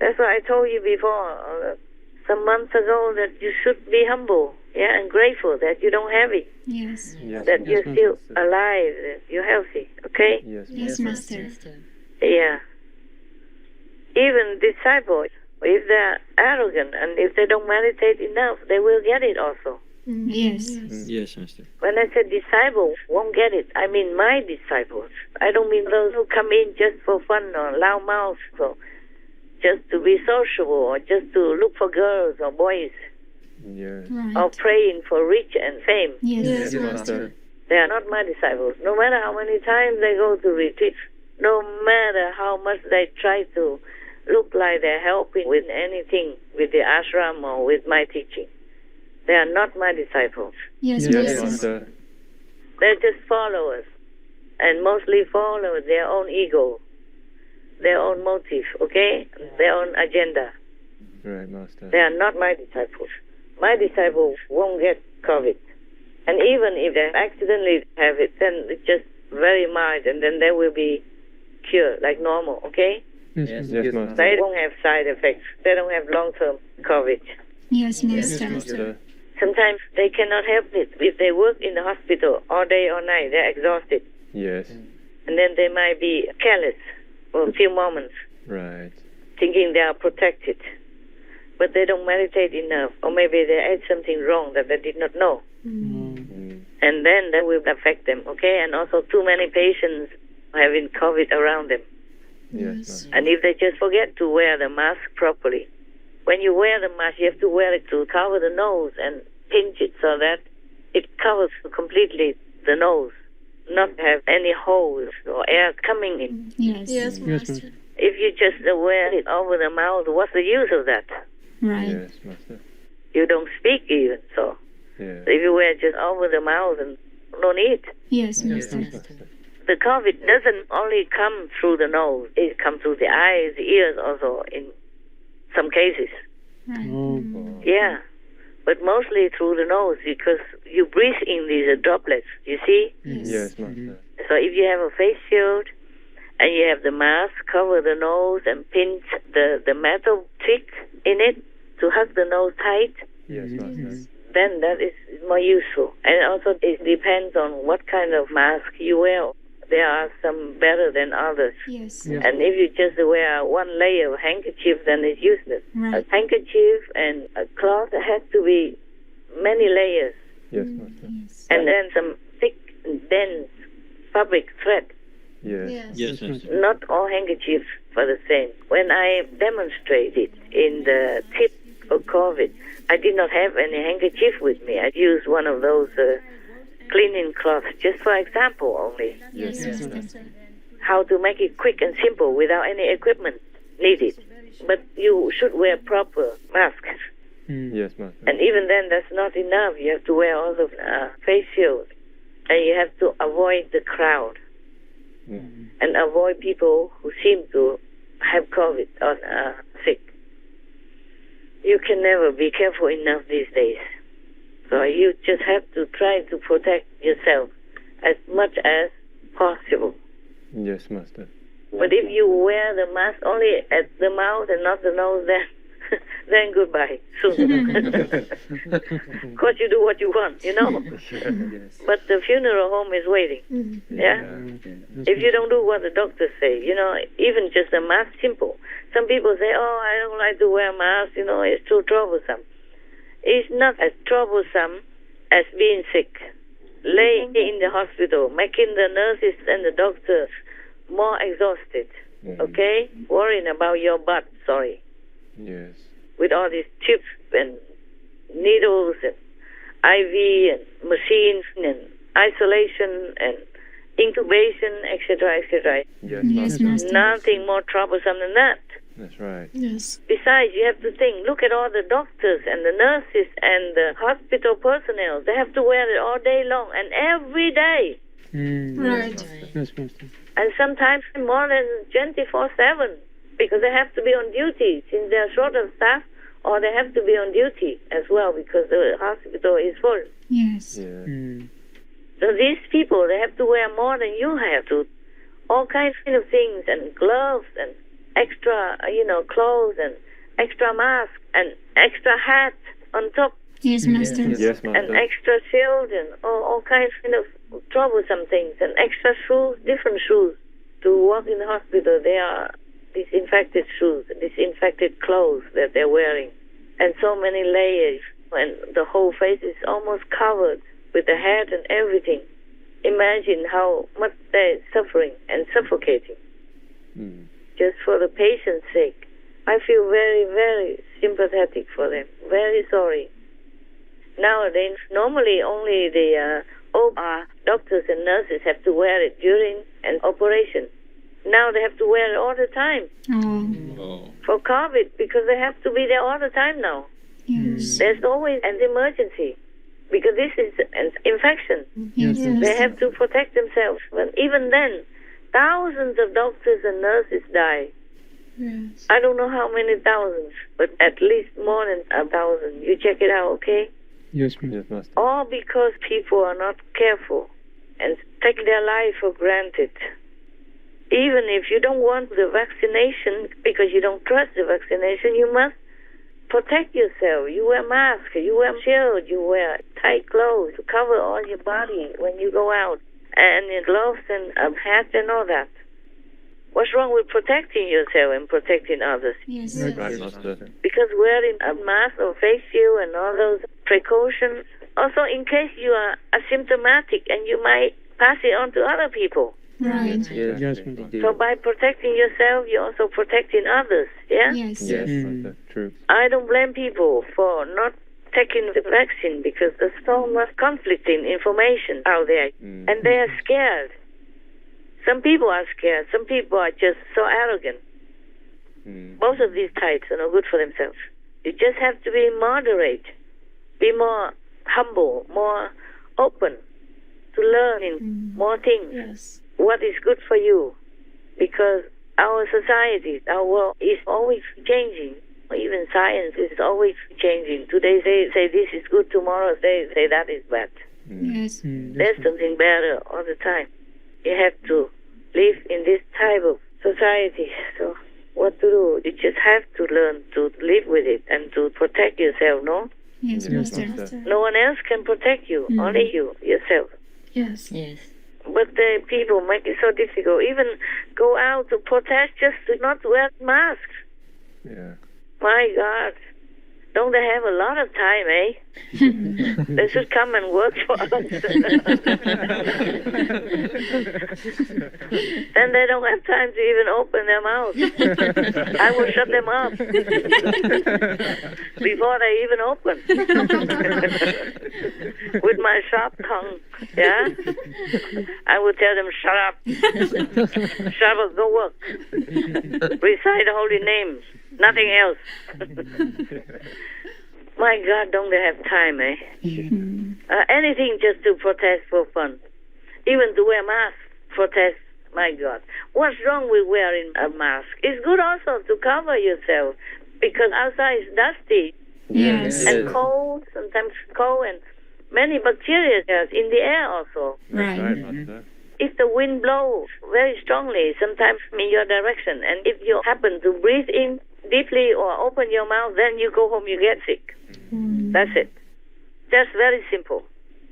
That's why I told you before, some months ago, that you should be humble, and grateful that you don't have it. Yes. That you're still alive, that you're healthy, okay? Yes, Master. Yeah. Even disciples, if they're arrogant and if they don't meditate enough, they will get it also. Yes. Yes, Master. When I said disciples won't get it, I mean my disciples. I don't mean those who come in just for fun or loud mouth or just to be sociable or just to look for girls or boys Yes. or praying for rich and fame. Yes, Master. They are not my disciples. No matter how many times they go to retreats, no matter how much they try to look like they're helping with anything, with the ashram or with my teaching, they are not my disciples. Yes, Yes, Master. Master. They're just followers, and mostly follow their own ego, their own motive, okay? Their own agenda. Right, Master. They are not my disciples. My disciples won't get COVID. And even if they accidentally have it, then it's just very mild, and then they will be cured like normal, okay? Yes, Master. They don't have side effects. They don't have long-term COVID. Yes, Yes, Master. Master. Sometimes they cannot help it. If they work in the hospital all day, all night, they're exhausted. Yes. And then they might be careless for a few moments, Right. thinking they are protected. But they don't meditate enough, or maybe they ate something wrong that they did not know. And then that will affect them, okay? And also too many patients having COVID around them. Yes, Master. And if they just forget to wear the mask properly, when you wear the mask, you have to wear it to cover the nose and pinch it so that it covers completely the nose, not have any holes or air coming in. Yes. Yes, Master. If you just wear it over the mouth, what's the use of that? Right. Yes, Master. You don't speak even, so Yes. if you wear just over the mouth, then no need. Yes, Yes, Master. Master. The COVID doesn't only come through the nose, it comes through the eyes, the ears also in some cases. Right. Yeah, but mostly through the nose because you breathe in these droplets, you see? Yes, Master. So if you have a face shield and you have the mask, cover the nose and pinch the metal stick in it to hug the nose tight, Yes, Master. then that is more useful. And also it depends on what kind of mask you wear. There are some better than others. Yes. And if you just wear one layer of handkerchief, then it's useless. Right. A handkerchief and a cloth has to be many layers. Yes, Master. Yes. And then some thick, dense fabric thread. Yes. Yes, Master. Not all handkerchiefs are the same. When I demonstrated in the tip of COVID, I did not have any handkerchief with me. I used one of those cleaning cloths, just for example only. Yes, Master. How to make it quick and simple without any equipment needed. But you should wear proper masks. Yes, Master. And even then, that's not enough. You have to wear all the face shields. And you have to avoid the crowd. And avoid people who seem to have COVID or sick. You can never be careful enough these days. So you just have to try to protect yourself as much as possible. Yes, Master. But if you wear the mask only at the mouth and not the nose, then goodbye soon. Of course, you do what you want, you know. But the funeral home is waiting. Yeah. If you don't do what the doctors say, you know, even just a mask, simple. Some people say, "Oh, I don't like to wear a mask. You know, it's too troublesome." It's not as troublesome as being sick, laying in the hospital, making the nurses and the doctors more exhausted. Okay, worrying about your butt. Sorry. Yes. With all these tubes and needles and IV and machines and isolation and incubation, etc., etc. Yes, Yes, Master. Master. Nothing more troublesome than that. That's right. Yes. Besides, you have to think, look at all the doctors and the nurses and the hospital personnel. They have to wear it all day long and every day. Right. Yes, Master. And sometimes more than 24/7 because they have to be on duty since they're short of staff, or they have to be on duty as well because the hospital is full. Yes. Yeah. So these people, they have to wear more than you have to. All kinds of things, and gloves, and extra, clothes, and extra mask, and extra hat on top, Yes, Master. Yes, and Master. extra shield, and all kinds of troublesome things, and extra shoes, different shoes. To walk in the hospital, they are disinfected shoes, disinfected clothes that they're wearing, and so many layers, and the whole face is almost covered with the head and everything. Imagine how much they're suffering and suffocating just for the patient's sake. I feel very, very sympathetic for them. Very sorry. Nowadays, normally only the OR doctors and nurses have to wear it during an operation. Now they have to wear it all the time Oh. for COVID because they have to be there all the time now. Yes. There's always an emergency because this is an infection. Yes. They have to protect themselves. But even then, thousands of doctors and nurses die. Yes. I don't know how many thousands, but at least more than 1,000. You check it out, okay? Yes, Master. Yes, Master. All because people are not careful and take their life for granted. Even if you don't want the vaccination because you don't trust the vaccination, you must protect yourself. You wear mask, you wear shield, you wear tight clothes to cover all your body when you go out, and your gloves and a hat and all that. What's wrong with protecting yourself and protecting others? Yes. Right, Master. Because wearing a mask or face shield and all those precautions, also in case you are asymptomatic and you might pass it on to other people. Right. Yes, Master. So by protecting yourself, you're also protecting others, yeah? Yes. Yes, Master. True. I don't blame people for not taking the vaccine because there's so much conflicting information out there, and they are scared. Some people are scared. Some people are just so arrogant. Both of these types are not good for themselves. You just have to be moderate, be more humble, more open to learning more things. Yes. What is good for you? Because our society, our world is always changing. Even science is always changing. Today say this is good, tomorrow say that is bad. Yes. There's something better all the time. You have to live in this type of society. So what to do? You just have to learn to live with it and to protect yourself, no? Yes, Yes, Master. Master. No one else can protect you, only you, yourself. Yes. Yes. But the people make it so difficult. Even go out to protest just to not wear masks. Yeah. My God. Don't they have a lot of time, eh? They should come and work for us. Then they don't have time to even open their mouth. I will shut them up before they even open. With my sharp tongue, yeah? I would tell them, shut up. Shut up, go work. Recite holy names. Nothing else. My God, don't they have time, eh? Anything just to protest for fun. Even to wear masks, protest, my God. What's wrong with wearing a mask? It's good also to cover yourself because outside is dusty Yes. and cold, sometimes cold, and many bacteria in the air also. That's right, Right. Master. If the wind blows very strongly, sometimes in your direction, and if you happen to breathe in deeply or open your mouth, then you go home, you get sick. That's it. Just very simple.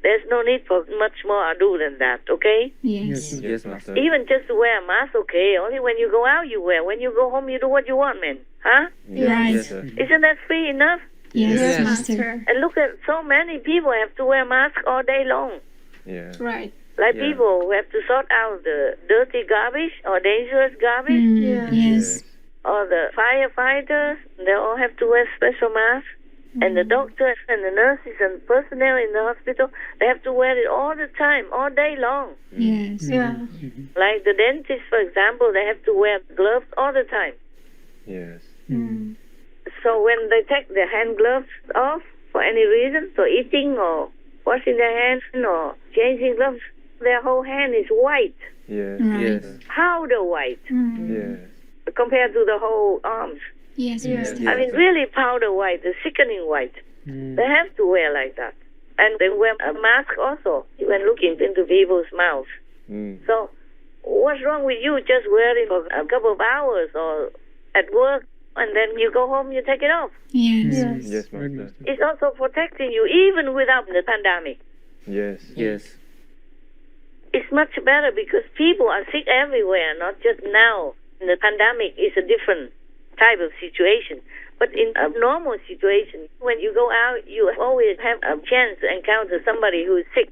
There's no need for much more ado than that, okay? Yes. Yes, Master. Even just to wear a mask, okay? Only when you go out you wear. When you go home you do what you want, man. Huh? Right. Yes, sir. Isn't that free enough? Yes, Master. And look at so many people have to wear masks all day long. Yeah. Right. Like Yeah. people who have to sort out the dirty garbage or dangerous garbage, Yes. or the firefighters, they all have to wear special masks. And the doctors and the nurses and personnel in the hospital, they have to wear it all the time, all day long. Yes. Yeah. Like the dentists, for example, they have to wear gloves all the time. Yes. So when they take their hand gloves off for any reason, for eating or washing their hands or changing gloves, their whole hand is white, Yes. Right. Yes. powder white, Yes. compared to the whole arms. Yes, Master. I mean, really powder white, the sickening white. Mm. They have to wear like that. And they wear a mask also when looking into people's mouths. Mm. So what's wrong with you just wearing for a couple of hours or at work, and then you go home, you take it off? Yes. Yes, Right, Master. Master. It's also protecting you even without the pandemic. Yes. Yes. It's much better because people are sick everywhere, not just now. The pandemic is a different type of situation. But in a normal situation, when you go out, you always have a chance to encounter somebody who is sick,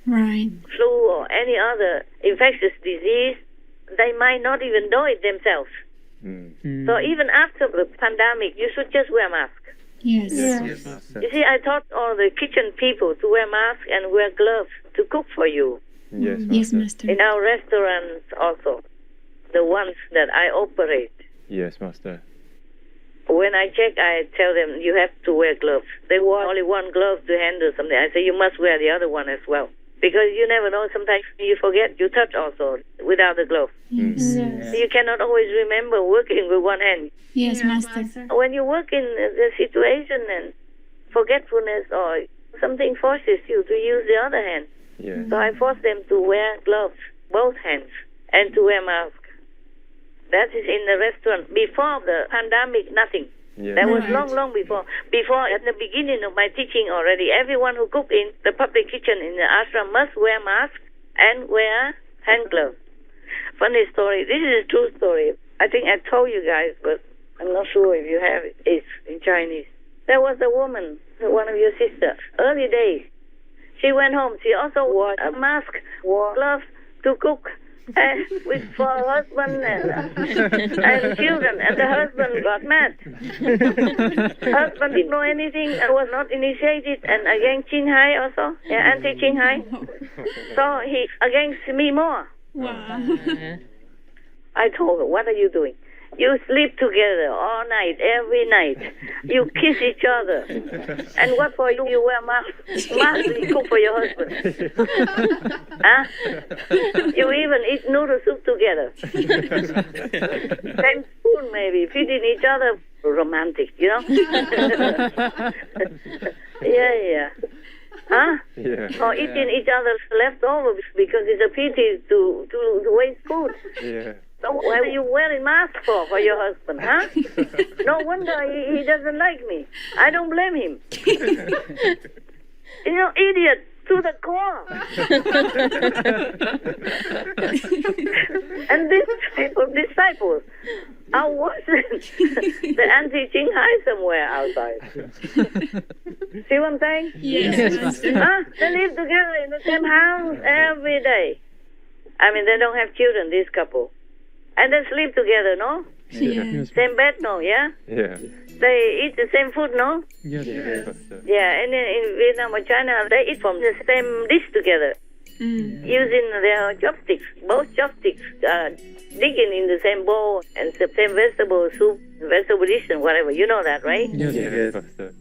Right. flu or any other infectious disease. They might not even know it themselves. Mm. Mm. So even after the pandemic, you should just wear a mask. Yes. Yes, Master. You see, I taught all the kitchen people to wear masks and wear gloves to cook for you. Yes, Yes, Master. Master. In our restaurants also, the ones that I operate. Yes, Master. When I check, I tell them, you have to wear gloves. They wore only one glove to handle something. I say, you must wear the other one as well. Because you never know, sometimes you forget, you touch also without the glove. Yes. You cannot always remember working with one hand. Yes, Master. When you work in the situation and forgetfulness or something forces you to use the other hand. Yes. So I force them to wear gloves, both hands, and to wear masks. That is in the restaurant. Before the pandemic, nothing. Yes. That was Right. long, long before. Before, at the beginning of my teaching already, everyone who cook in the public kitchen in the ashram must wear mask and wear hand gloves. Funny story. This is a true story. I think I told you guys, but I'm not sure if you have it. It's in Chinese. There was a woman, one of your sisters, early days. She went home. She also wore a mask, wore gloves to cook. For her husband and children, and the husband got mad. Husband didn't know anything, was not initiated, and against Qinghai also, anti-Qinghai. So he against me more. Wow. I told her, what are you doing? You sleep together all night, every night. You kiss each other. And what for you wear mask? Mask you cook for your husband. Huh? You even eat noodle soup together. Same spoon maybe, feeding each other. Romantic, you know? Yeah. Huh? Yeah. Or eating each other's leftovers because it's a pity to waste food. Yeah. So what are you wearing mask for your husband, huh? No wonder he doesn't like me. I don't blame him. You know, idiot to the core. And this type of disciples are worse than the anti-Qinghai somewhere outside. See what I'm saying? Yes, Master. Huh? They live together in the same house every day. I mean, they don't have children, this couple. And they sleep together, no? Yes. Same bed, no, yeah? Yeah. They eat the same food, no? Yes. Yes, Master. Yeah, and in Vietnam or China, they eat from the same dish together, using their chopsticks. Both chopsticks digging in the same bowl and the same vegetable soup, vegetable dish and whatever. You know that, right? Yes. Yes, Master.